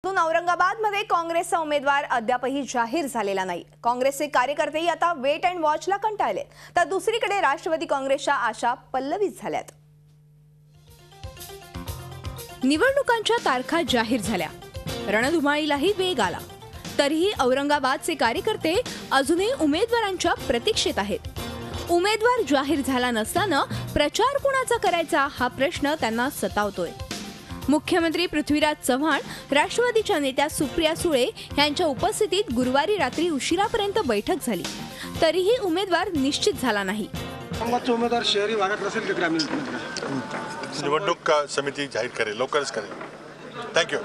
औरंगाबादमध्ये काँग्रेसचा उमेदवार अद्यापही जाहीर झालेला नाही। काँग्रेसचे कार्यकर्तेही आता वेट अँड वॉचला कंटाळले, तर दुसरीकडे राष्ट्रवादी काँग्रेसच्या आशा पल्लवित झाल्यात। निवडणुकांच्या तारखा जाहीर झाल्या, रणधुमाळीलाही वेग आला, तरीही औरंगाबादचे कार्यकर्ते अजूनही उमेदवारांच्या प्रतीक्षेत आहेत। उमेदवार जाहीर झाला नसताना प्रचार कोणाचा करायचा हा प्रश्न त्यांना सतावतोय। मुख्यमंत्री पृथ्वीराज चव्हाण, राष्ट्रवादीच्या नेत्या सुप्रिया सुळे यांच्या उपस्थितीत गुरुवारी रात्री उशिरापर्यंत बैठक झाली, तरीही उमेदवार निश्चित झाला नाही। उमेदवार शहरी भागात नसेल की ग्रामीण निवडणूक समिती जाहीर करेल, लवकरच करेल। थँक्यू।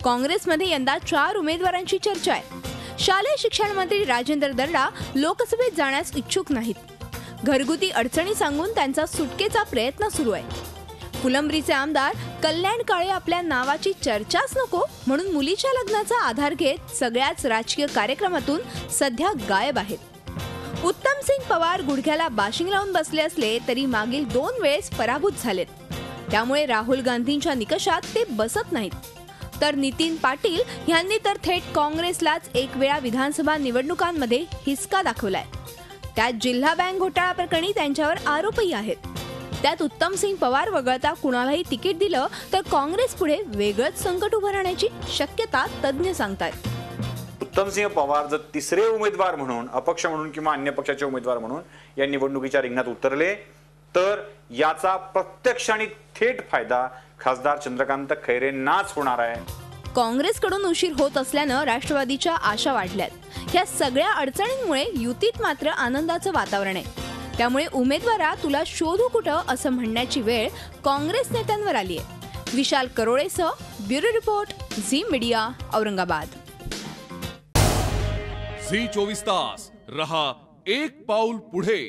काँग्रेसमध्ये यंदा 4 उमेदवारांची चर्चा आहे। शालेय शिक्षण मंत्री राजेंद्र दर्डा लोकसभेत जाण्यास इच्छुक नाहीत। घरगुती अडचणी सांगून त्यांचा सुटकेचा प्रयत्न सुरू आहे। फुलंब्रीचे आमदार कल्याण काळे आपल्या नावाची चर्चाच नको म्हणून मुलीच्या लग्नाचा आधार घेत सगळ्याच राजकीय कार्यक्रमातून सध्या गायब आहेत। उत्तमसिंग पवार गुडघ्याला बाशिंग लावून बसले असले तरी मागील 2 वेळेस पराभूत झालेत, त्यामुळे राहुल गांधींच्या निकषात ते बसत नाहीत। तर नितीन पाटील यांनी तर थेट काँग्रेसलाच एक वेळा विधानसभा निवडणुकांमध्ये हिसका दाखवलाय। त्यात जिल्हा बँक घोटाळा प्रकरणी त्यांच्यावर आरोपही आहेत। त्यात उत्तमसिंग पवार वगळता कुणालाही तिकीट दिलं तर काँग्रेस पुढे वेगळंच संकट उभं राहण्याची शक्यता तज्ञ सांगतात। उत्तमसिंह पवार जर तिसरे उमेदवार म्हणून, अपक्ष म्हणून किंवा अन्य पक्षाचे उमेदवार म्हणून या निवडणुकीच्या रिंगणात उतरले तर याचा प्रत्यक्ष आणि थेट फायदा खासदार चंद्रकांत खैरेंनाच होणार आहे। काँग्रेसकडून उशीर होत असल्यानं राष्ट्रवादीच्या आशा वाढल्यात। या सगळ्या अडचणींमुळे युतीत मात्र आनंदाचं वातावरण आहे। त्यामुळे उमेदवारा तुला शोधू कुठं असं म्हणण्याची वेळ काँग्रेस नेत्यांवर आली आहे। विशाल करोळेसह bureau report, Zee media, Aurangabad. Zee 24 तास रहा एक पाऊल पुढे।